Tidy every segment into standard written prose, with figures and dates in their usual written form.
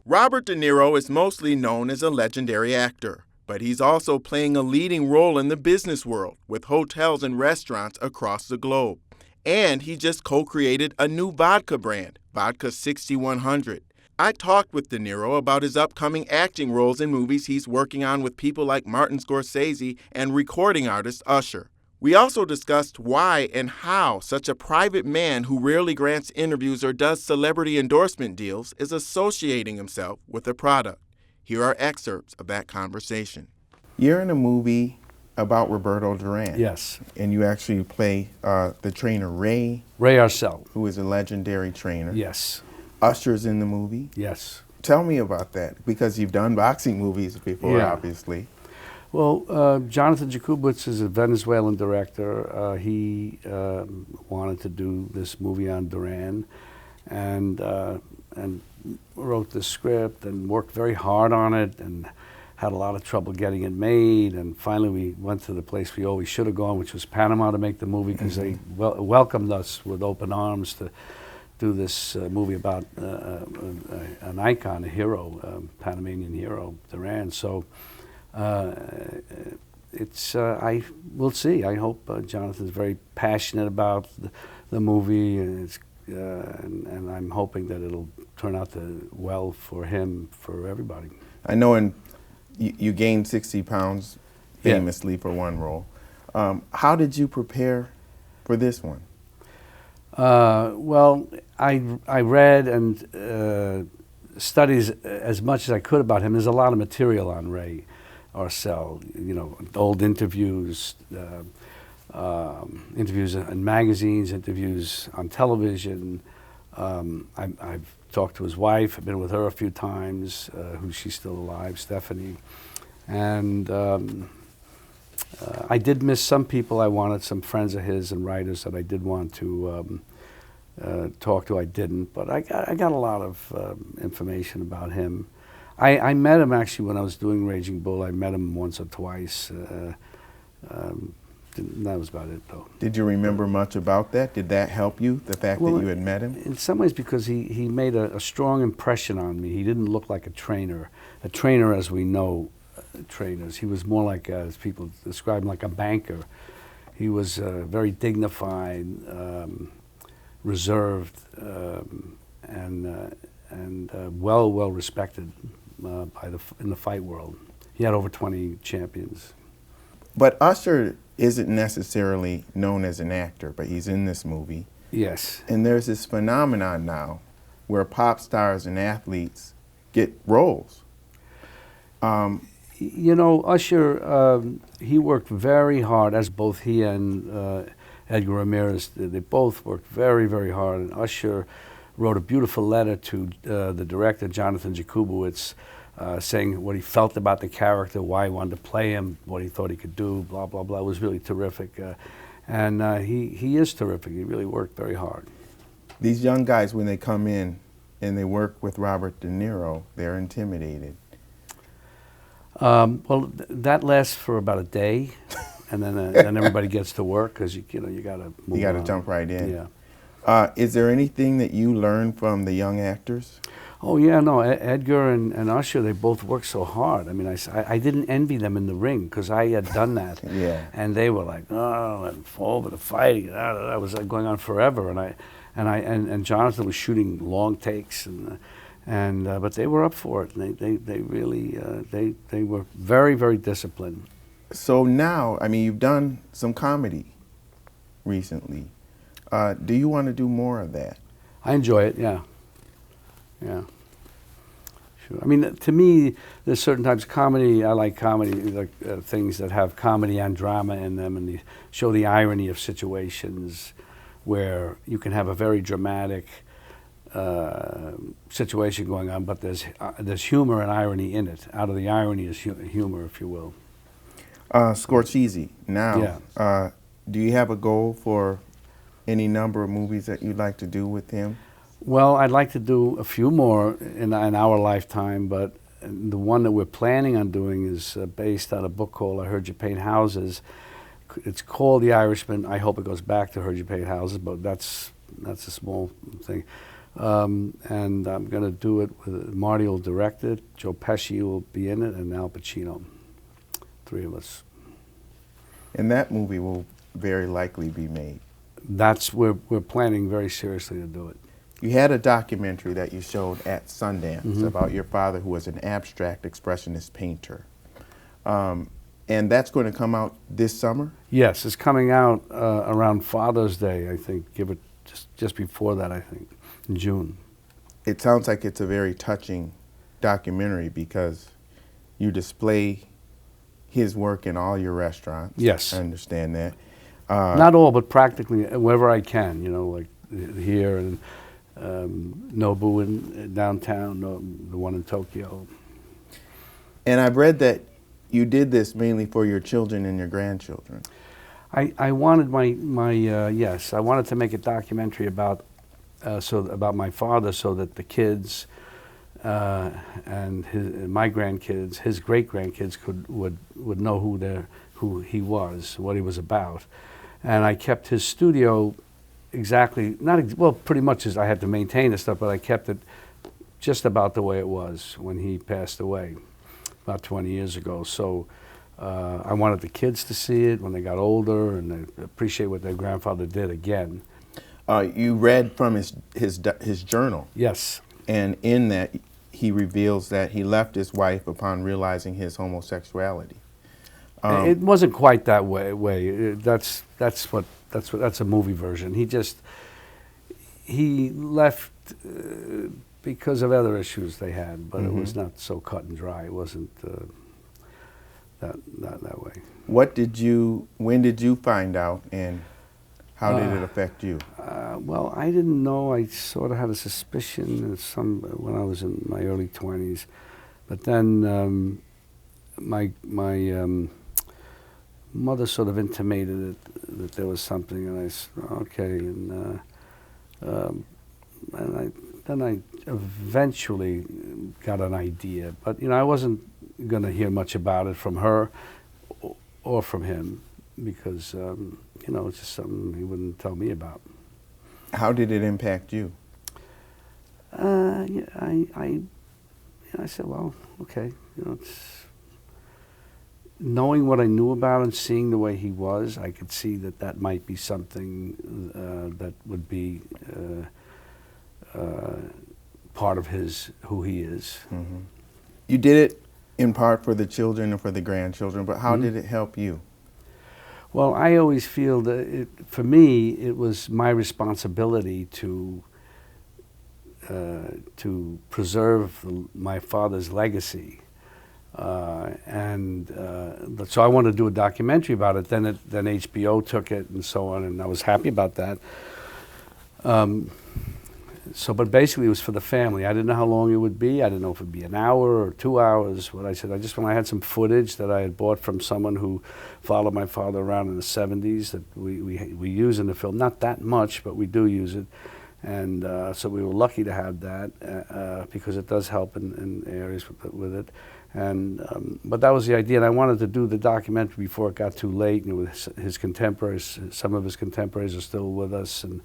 Robert De Niro is mostly known as a legendary actor, but he's also playing a leading role in the business world with hotels and restaurants across the globe. And he just co-created a new vodka brand, Vodka 6100. I talked with De Niro about his upcoming acting roles in movies he's working on with people like Martin Scorsese and recording artist Usher. We also discussed why and how such a private man who rarely grants interviews or does celebrity endorsement deals is associating himself with a product. Here are excerpts of that conversation. You're in a movie about Roberto Duran. Yes. And you actually play the trainer Ray Arcel, who is a legendary trainer. Yes. Usher's in the movie. Yes. Tell me about that, because you've done boxing movies before, obviously. Well, Jonathan Jakubowicz is a Venezuelan director. He wanted to do this movie on Duran, and wrote the script and worked very hard on it, and had a lot of trouble getting it made. And finally, we went to the place we always should have gone, which was Panama, to make the movie, because they welcomed us with open arms to do this movie about an icon, a hero, Panamanian hero, Duran. So. We'll see. I hope Jonathan's very passionate about the movie, and I'm hoping that it'll turn out well for him, for everybody. I know you gained 60 pounds famously for one role. How did you prepare for this one? Well, I read and studied as much as I could about him. There's a lot of material on Ray Arcel, old interviews, interviews in magazines, interviews on television. I've talked to his wife. I've been with her a few times, she's still alive, Stephanie. And I did miss some people I wanted, some friends of his and writers that I did want to talk to. I didn't, but I got a lot of information about him. I met him actually when I was doing Raging Bull. I met him once or twice. That was about it, though. Did you remember much about that? Did that help you, the fact that you had met him? In some ways, because he made a strong impression on me. He didn't look like a trainer as we know trainers. He was more like, as people describe him, like a banker. He was very dignified, reserved, and well respected in the fight world. He had over 20 champions. But Usher isn't necessarily known as an actor, but he's in this movie. Yes. And there's this phenomenon now where pop stars and athletes get roles. Usher, he worked very hard, as both he and Edgar Ramirez did. They both worked very, very hard. And Usher wrote a beautiful letter to the director, Jonathan Jakubowicz, saying what he felt about the character, why he wanted to play him, what he thought he could do, blah, blah, blah. It was really terrific. And he is terrific. He really worked very hard. These young guys, when they come in and they work with Robert De Niro, they're intimidated. Well, that lasts for about a day, and then everybody gets to work, because you got to move on. You got to jump right in. Yeah. Is there anything that you learned from the young actors? Oh yeah, no. Edgar and Usher, they both worked so hard. I mean, I didn't envy them in the ring, because I had done that. Yeah. And they were like, oh, and fall over the fighting. That was going on forever. And Jonathan was shooting long takes, but they were up for it. And they really they were very, very disciplined. So now, I mean, you've done some comedy recently. Do you want to do more of that? I enjoy it, yeah. Yeah. Sure. I mean, to me, there's certain types of comedy. I like comedy, like things that have comedy and drama in them, and they show the irony of situations where you can have a very dramatic situation going on, but there's humor and irony in it. Out of the irony is humor, if you will. Scorsese, now, yeah. Do you have a goal for any number of movies that you'd like to do with him? Well, I'd like to do a few more in our lifetime, but the one that we're planning on doing is based on a book called I Heard You Paint Houses. It's called The Irishman. I hope it goes back to Heard You Paint Houses, but that's a small thing. And I'm going to do it with Marty will direct it, Joe Pesci will be in it, and Al Pacino. 3 of us. And that movie will very likely be made. We're planning very seriously to do it. You had a documentary that you showed at Sundance about your father, who was an abstract expressionist painter. And that's going to come out this summer? Yes, it's coming out around Father's Day, I think. Give it just before that, I think, in June. It sounds like it's a very touching documentary because you display his work in all your restaurants. Yes. I understand that. Not all, but practically wherever I can, you know, like here and Nobu in downtown, the one in Tokyo. And I've read that you did this mainly for your children and your grandchildren. I wanted yes, I wanted to make a documentary about my father, so that the kids and my grandkids, his great grandkids, would know who he was, what he was about. And I kept his studio exactly, pretty much as I had to maintain the stuff, but I kept it just about the way it was when he passed away about 20 years ago. So I wanted the kids to see it when they got older and they appreciate what their grandfather did again. You read from his journal. Yes. And in that, he reveals that he left his wife upon realizing his homosexuality. It wasn't quite that way. That's a movie version. He left because of other issues they had, but it was not so cut and dry. It wasn't that way. When did you find out, and how did it affect you? Well, I didn't know. I sort of had a suspicion when I was in my early 20s, but then my mother sort of intimated that there was something, and I said, okay, and then I eventually got an idea, but I wasn't going to hear much about it from her or from him because it's just something he wouldn't tell me about. How did it impact you? I said, well, okay, it's. Knowing what I knew about him, seeing the way he was, I could see that might be something that would be part of who he is. Mm-hmm. You did it in part for the children and for the grandchildren, but how did it help you? Well, I always feel that for me, it was my responsibility to preserve my father's legacy. So I wanted to do a documentary about it. Then HBO took it and so on, and I was happy about that. But basically it was for the family. I didn't know how long it would be. I didn't know if it would be an hour or 2 hours. What I said, when I had some footage that I had bought from someone who followed my father around in the 70s that we use in the film. Not that much, but we do use it. And so we were lucky to have that because it does help in areas with it. But that was the idea, and I wanted to do the documentary before it got too late. With his contemporaries, some of his contemporaries are still with us and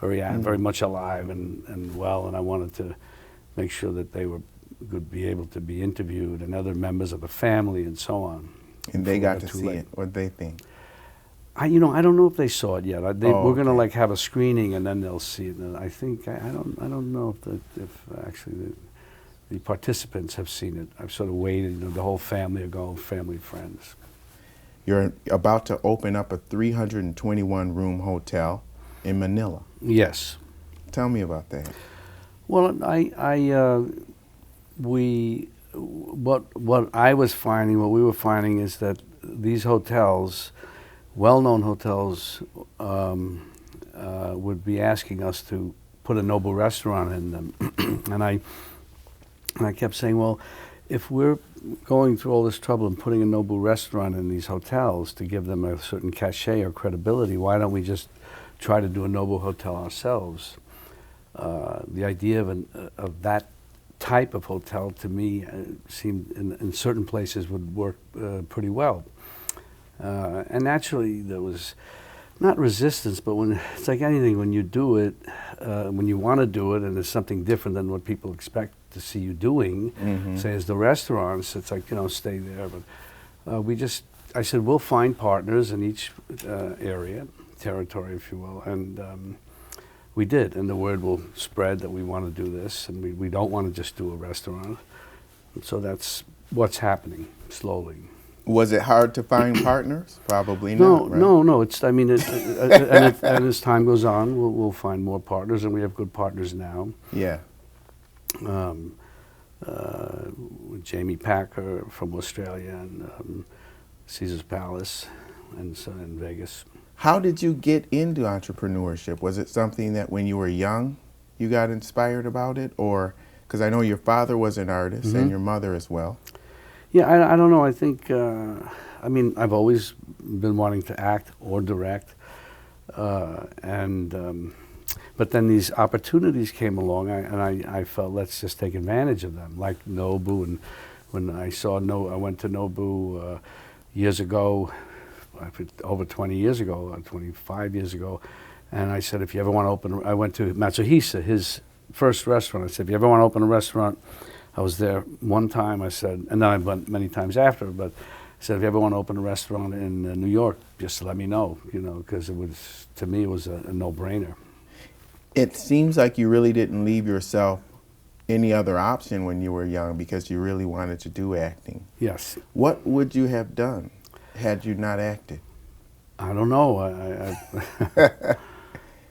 very much alive and well. And I wanted to make sure that they could be able to be interviewed, and other members of the family and so on. And they got to see it. What they think? I don't know if they saw it yet. We're going to have a screening, and then they'll see it. And I think I don't know if actually the participants have seen it. I've sort of waited. The whole family are going, family, friends. You're about to open up a 321-room hotel in Manila. Yes. Tell me about that. Well, what we were finding is that these hotels, well-known hotels, would be asking us to put a Nobu restaurant in them, and I kept saying, well, if we're going through all this trouble and putting a Nobu restaurant in these hotels to give them a certain cachet or credibility, why don't we just try to do a Nobu hotel ourselves? The idea of that type of hotel, to me, seemed in certain places would work pretty well. And naturally, there was not resistance, but it's like anything, when you do it, when you want to do it and it's something different than what people expect to see you doing, say as the restaurants, it's like, stay there. But I said, we'll find partners in each area, territory, if you will, and we did, and the word will spread that we want to do this, and we don't want to just do a restaurant. And so that's what's happening slowly. Was it hard to find partners? Probably not. Right? No. And as time goes on, we'll find more partners, and we have good partners now. Yeah. Jamie Packer from Australia and Caesar's Palace and in Vegas. How did you get into entrepreneurship? Was it something that when you were young you got inspired about it? Or, because I know your father was an artist and your mother as well. Yeah, I don't know. I think, I've always been wanting to act or direct. But then these opportunities came along and I felt let's just take advantage of them, like Nobu. And when I went to Nobu years ago, over 20 years ago, 25 years ago, and I said, if you ever want to open, I went to Matsuhisa, his first restaurant. I said, if you ever want to open a restaurant, I was there one time, I said, and then I went many times after, but I said, if you ever want to open a restaurant in New York, just let me know, because to me, it was a no-brainer. It seems like you really didn't leave yourself any other option when you were young because you really wanted to do acting. Yes. What would you have done had you not acted? I don't know.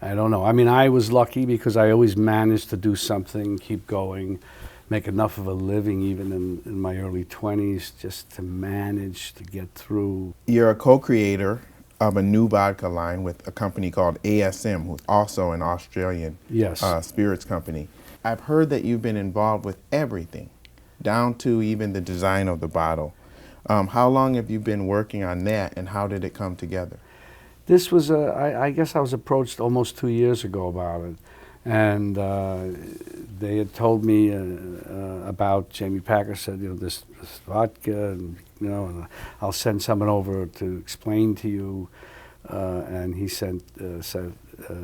I don't know. I was lucky because I always managed to do something, keep going, make enough of a living even in my early 20s just to manage to get through. You're a co-creator of a new vodka line with a company called ASM, who's also an Australian spirits company. I've heard that you've been involved with everything, down to even the design of the bottle. How long have you been working on that, and how did it come together? This was, I guess I was approached almost 2 years ago about it. And they had told me about, Jamie Packer said, this vodka, and I'll send someone over to explain to you. And he sent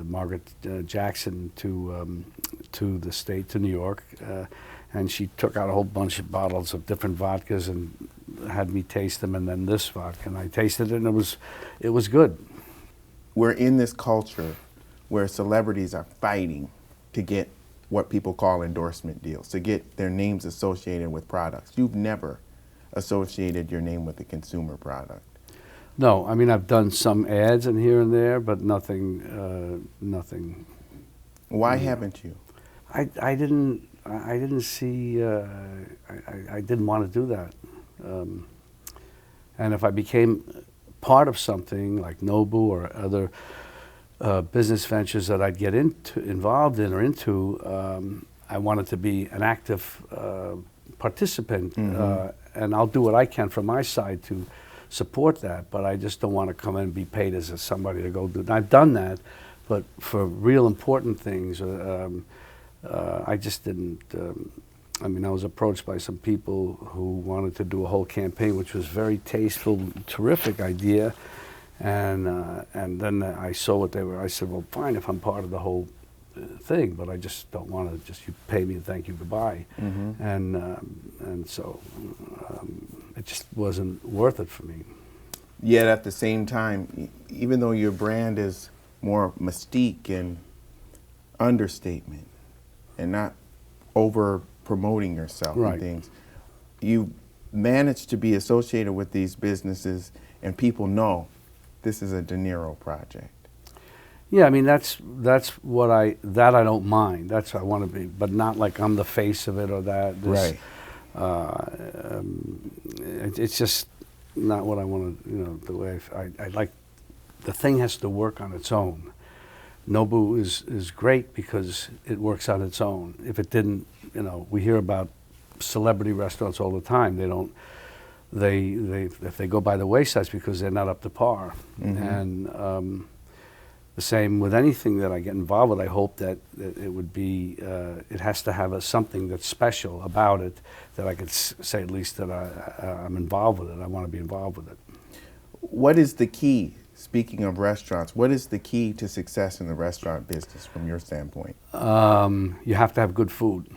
Margaret Jackson to the state, to New York, and she took out a whole bunch of bottles of different vodkas and had me taste them, and then this vodka, and I tasted it, and it was good. We're in this culture where celebrities are fighting to get what people call endorsement deals, to get their names associated with products. You've never associated your name with a consumer product. No, I've done some ads in here and there, but nothing. Why haven't you? I didn't see. I didn't want to do that. And if I became part of something like Nobu or other business ventures that I'd get involved in or into, I wanted to be an active participant, and I'll do what I can from my side to support that, but I just don't want to come in and be paid as somebody to go do it. I've done that, but for real important things, I just didn't. I was approached by some people who wanted to do a whole campaign, which was very tasteful, terrific idea, and then I saw what they were. I said, well, fine, if I'm part of the whole thing, but I just don't want to just you pay me and thank you, goodbye, and so it just wasn't worth it for me. Yet at the same time, even though your brand is more mystique and understatement, and not over promoting yourself and things, you managed to be associated with these businesses, and people know this is a De Niro project. Yeah, that's what I don't mind. That's what I want to be, but not like I'm the face of it or that. It's just not what I want to. The way I like, the thing has to work on its own. Nobu is great because it works on its own. If it didn't, we hear about celebrity restaurants all the time. If they go by the wayside, it's because they're not up to par. And the same with anything that I get involved with. I hope that it would be, it has to have something that's special about it that I could say at least that I'm involved with it. I want to be involved with it. What is the key Speaking of restaurants, what is the key to success in the restaurant business from your standpoint? You have to have good food.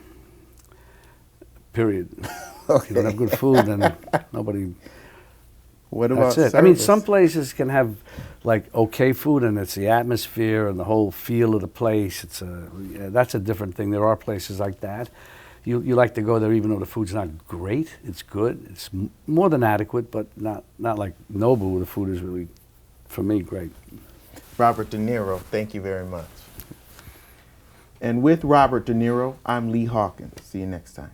Period. Okay. If you don't have good food, then nobody. What about That's it. service? I mean, some places can have like okay food, and it's the atmosphere and the whole feel of the place. That's a different thing. There are places like that. You like to go there even though the food's not great. It's good. It's more than adequate, but not like Nobu. The food is really, for me, great. Robert De Niro, thank you very much. And with Robert De Niro, I'm Lee Hawkins. See you next time.